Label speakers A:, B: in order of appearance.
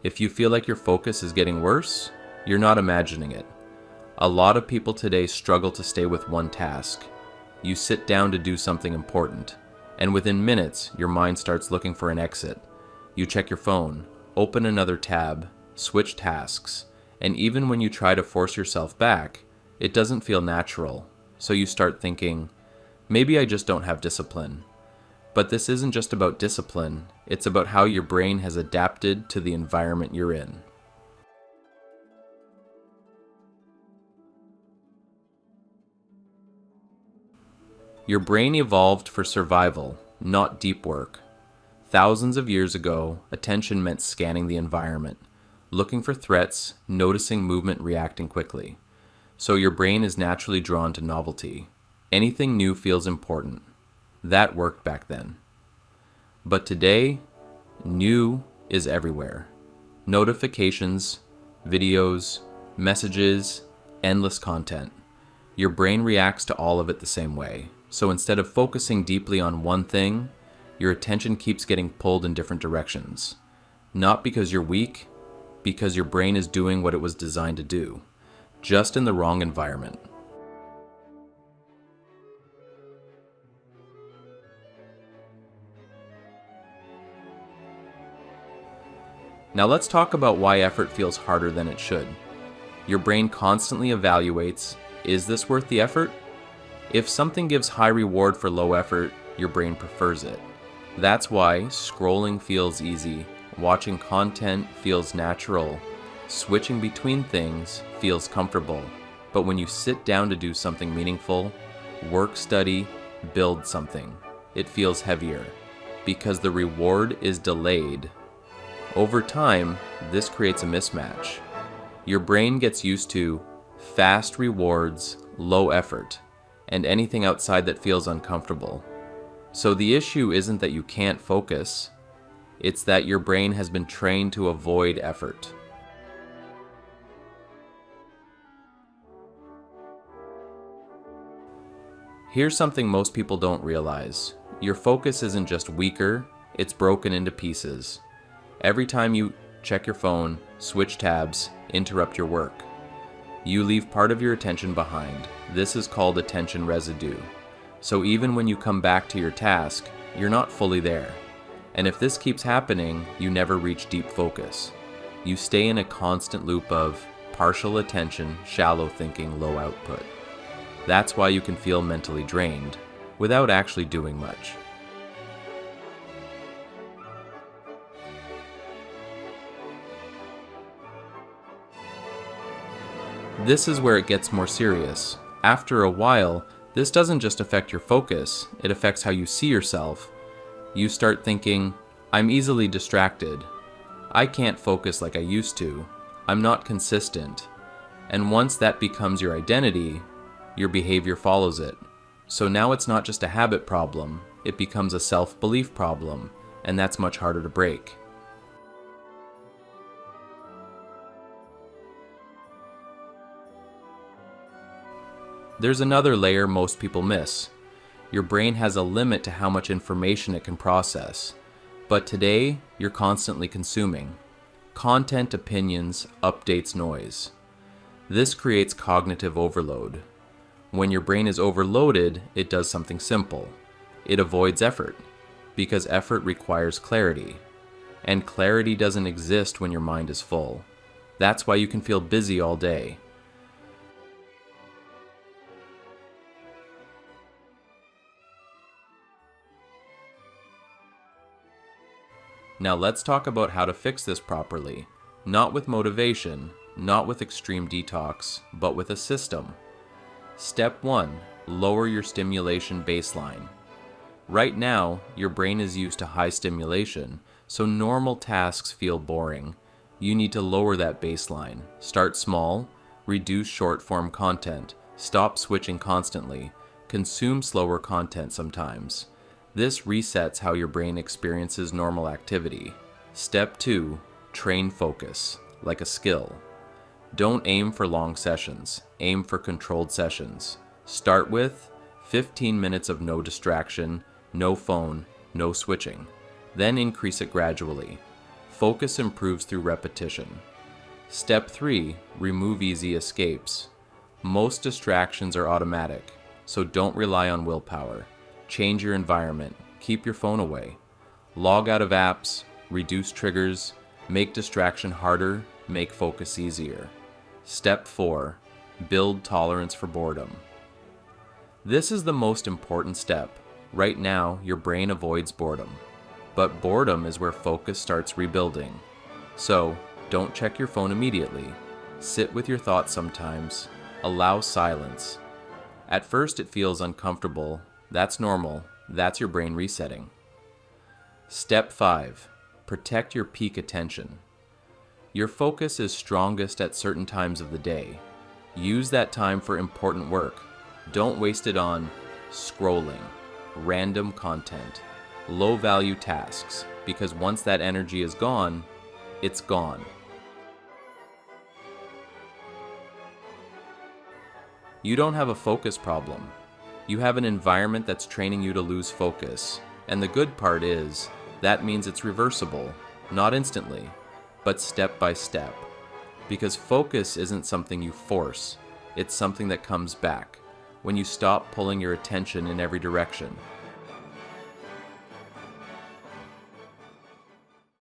A: If you feel like your focus is getting worse, you're not imagining it. A lot of people today struggle to stay with one task. You sit down to do something important, and within minutes, your mind starts looking for an exit. You check your phone, open another tab, switch tasks, and even when you try to force yourself back, it doesn't feel natural. So you start thinking, maybe I just don't have discipline. But this isn't just about discipline, it's about how your brain has adapted to the environment you're in. Your brain evolved for survival, not deep work. Thousands of years ago, attention meant scanning the environment, looking for threats, noticing movement, reacting quickly. So your brain is naturally drawn to novelty. Anything new feels important. That worked back then. But today, new is everywhere. Notifications, videos, messages, endless content. Your brain reacts to all of it the same way. So instead of focusing deeply on one thing, your attention keeps getting pulled in different directions. Not because you're weak, because your brain is doing what it was designed to do, just in the wrong environment. Now let's talk about why effort feels harder than it should. Your brain constantly evaluates, is this worth the effort? If something gives high reward for low effort, your brain prefers it. That's why scrolling feels easy, watching content feels natural, switching between things feels comfortable. But when you sit down to do something meaningful, work, study, build something, it feels heavier because the reward is delayed. Over time, this creates a mismatch. Your brain gets used to fast rewards, low effort, and anything outside that feels uncomfortable. So the issue isn't that you can't focus, it's that your brain has been trained to avoid effort. Here's something most people don't realize. Your focus isn't just weaker, it's broken into pieces. Every time you check your phone, switch tabs, interrupt your work, you leave part of your attention behind. This is called attention residue. So even when you come back to your task, you're not fully there. And if this keeps happening, you never reach deep focus. You stay in a constant loop of partial attention, shallow thinking, low output. That's why you can feel mentally drained without actually doing much. This is where it gets more serious. After a while, this doesn't just affect your focus, it affects how you see yourself. You start thinking, I'm easily distracted. I can't focus like I used to. I'm not consistent. And once that becomes your identity, your behavior follows it. So now it's not just a habit problem, it becomes a self-belief problem, and that's much harder to break. There's another layer most people miss. Your brain has a limit to how much information it can process. But today, you're constantly consuming. Content, opinions, updates, noise. This creates cognitive overload. When your brain is overloaded, it does something simple. It avoids effort, because effort requires clarity. And clarity doesn't exist when your mind is full. That's why you can feel busy all day. Now let's talk about how to fix this properly. Not with motivation, not with extreme detox, but with a system. Step 1. Lower your stimulation baseline. Right now, your brain is used to high stimulation, so normal tasks feel boring. You need to lower that baseline. Start small, reduce short-form content, stop switching constantly, consume slower content sometimes. This resets how your brain experiences normal activity. Step 2. Train focus, like a skill. Don't aim for long sessions, aim for controlled sessions. Start with 15 minutes of no distraction, no phone, no switching. Then increase it gradually. Focus improves through repetition. Step 3, remove easy escapes. Most distractions are automatic, so don't rely on willpower. Change your environment, keep your phone away. Log out of apps, reduce triggers, make distraction harder, make focus easier. Step 4, build tolerance for boredom. This is the most important step. Right now, your brain avoids boredom, but boredom is where focus starts rebuilding. So, don't check your phone immediately. Sit with your thoughts sometimes. Allow silence. At first it feels uncomfortable. That's normal. That's your brain resetting. Step 5. Protect your peak attention. Your focus is strongest at certain times of the day. Use that time for important work. Don't waste it on scrolling, random content, low-value tasks, because once that energy is gone, it's gone. You don't have a focus problem. You have an environment that's training you to lose focus. And the good part is, that means it's reversible, not instantly, but step by step. Because focus isn't something you force, it's something that comes back when you stop pulling your attention in every direction.